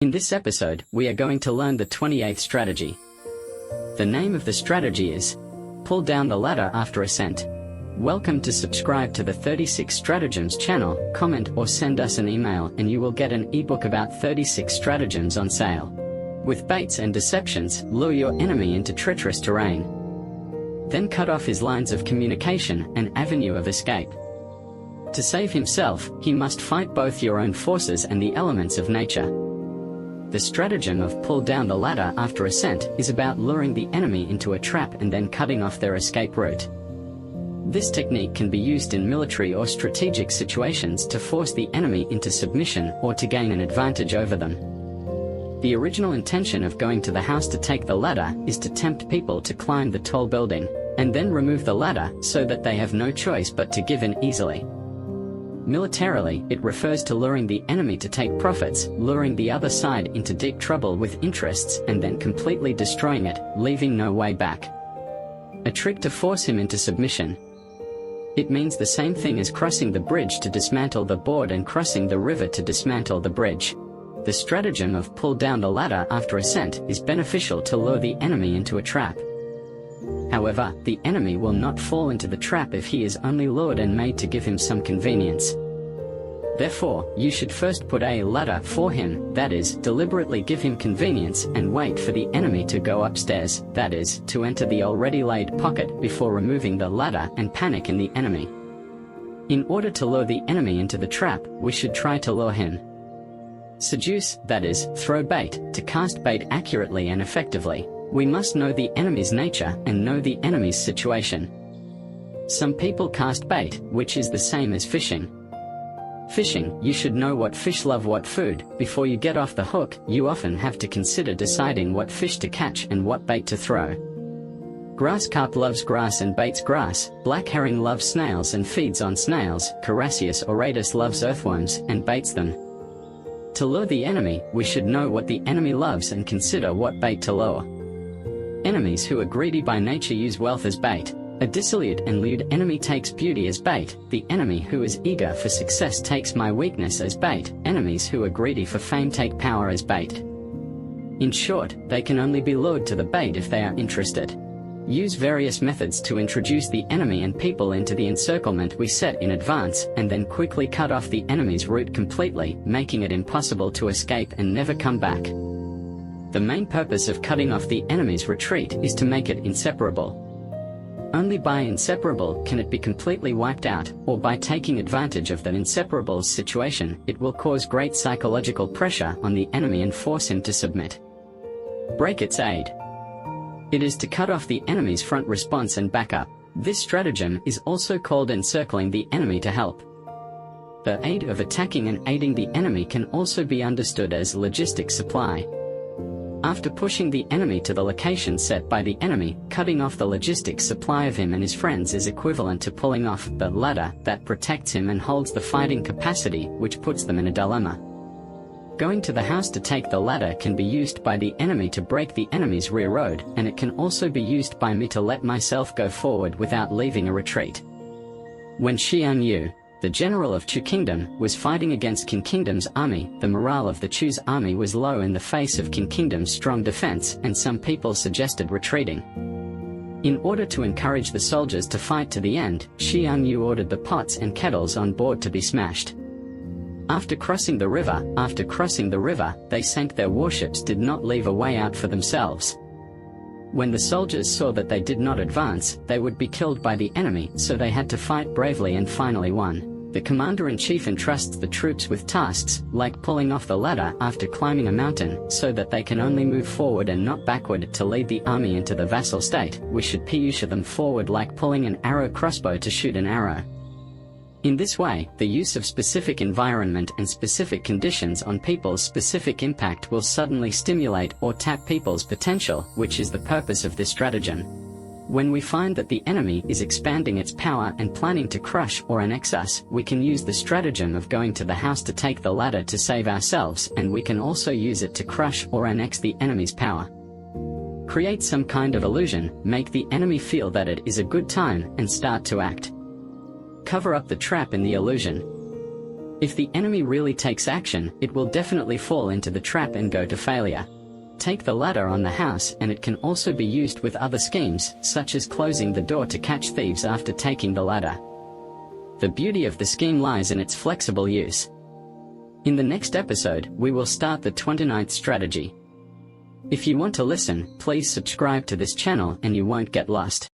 In this episode, we are going to learn the 28th strategy. The name of the strategy is Pull Down the Ladder After Ascent. Welcome to subscribe to the 36 Stratagems channel, comment or send us an email and you will get an ebook about 36 stratagems on sale. With baits and deceptions, lure your enemy into treacherous terrain. Then cut off his lines of communication and avenue of escape. To save himself, he must fight both your own forces and the elements of nature. The stratagem of pull down the ladder after ascent is about luring the enemy into a trap and then cutting off their escape route. This technique can be used in military or strategic situations to force the enemy into submission or to gain an advantage over them. The original intention of going to the house to take the ladder is to tempt people to climb the tall building, and then remove the ladder so that they have no choice but to give in easily. Militarily, it refers to luring the enemy to take profits, luring the other side into deep trouble with interests and then completely destroying it, leaving no way back. A trick to force him into submission. It means the same thing as crossing the bridge to dismantle the board and crossing the river to dismantle the bridge. The stratagem of pull down the ladder after ascent is beneficial to lure the enemy into a trap. However, the enemy will not fall into the trap if he is only lured and made to give him some convenience. Therefore, you should first put a ladder for him, that is, deliberately give him convenience and wait for the enemy to go upstairs, that is, to enter the already laid pocket before removing the ladder and panic in the enemy. In order to lure the enemy into the trap, we should try to lure him. Seduce, that is, throw bait. To cast bait accurately and effectively, we must know the enemy's nature and know the enemy's situation. Some people cast bait, which is the same as fishing. Fishing, you should know what fish love what food. Before you get off the hook, you often have to consider deciding what fish to catch and what bait to throw. Grass carp loves grass and baits grass, black herring loves snails and feeds on snails, Carassius auratus loves earthworms and baits them. To lure the enemy, we should know what the enemy loves and consider what bait to lure. Enemies who are greedy by nature use wealth as bait. A dissolute and lewd enemy takes beauty as bait. The enemy who is eager for success takes my weakness as bait. Enemies who are greedy for fame take power as bait. In short, they can only be lured to the bait if they are interested. Use various methods to introduce the enemy and people into the encirclement we set in advance, and then quickly cut off the enemy's route completely, making it impossible to escape and never come back. The main purpose of cutting off the enemy's retreat is to make it inseparable. Only by inseparable can it be completely wiped out, or by taking advantage of that inseparable situation, it will cause great psychological pressure on the enemy and force him to submit. Break its aid. It is to cut off the enemy's front response and backup. This stratagem is also called encircling the enemy to help. The aid of attacking and aiding the enemy can also be understood as logistic supply. After pushing the enemy to the location set by the enemy, cutting off the logistics supply of him and his friends is equivalent to pulling off the ladder that protects him and holds the fighting capacity, which puts them in a dilemma. Going to the house to take the ladder can be used by the enemy to break the enemy's rear road, and it can also be used by me to let myself go forward without leaving a retreat. When Xian Yu, the general of Chu Kingdom, was fighting against Qin Kingdom's army, the morale of the Chu's army was low in the face of Qin Kingdom's strong defense, and some people suggested retreating. In order to encourage the soldiers to fight to the end, Xian Yu ordered the pots and kettles on board to be smashed. After crossing the river, they sank their warships, did not leave a way out for themselves. When the soldiers saw that they did not advance, they would be killed by the enemy, so they had to fight bravely and finally won. The commander-in-chief entrusts the troops with tasks, like pulling off the ladder after climbing a mountain, so that they can only move forward and not backward to lead the army into the vassal state. We should push them forward like pulling an arrow crossbow to shoot an arrow. In this way, the use of specific environment and specific conditions on people's specific impact will suddenly stimulate or tap people's potential, which is the purpose of this stratagem. When we find that the enemy is expanding its power and planning to crush or annex us, we can use the stratagem of going to the house to take the ladder to save ourselves, and we can also use it to crush or annex the enemy's power. Create some kind of illusion, make the enemy feel that it is a good time, and start to act. Cover up the trap in the illusion. If the enemy really takes action, it will definitely fall into the trap and go to failure. Take the ladder on the house, and it can also be used with other schemes, such as closing the door to catch thieves after taking the ladder. The beauty of the scheme lies in its flexible use. In the next episode, we will start the 29th strategy. If you want to listen, please subscribe to this channel and you won't get lost.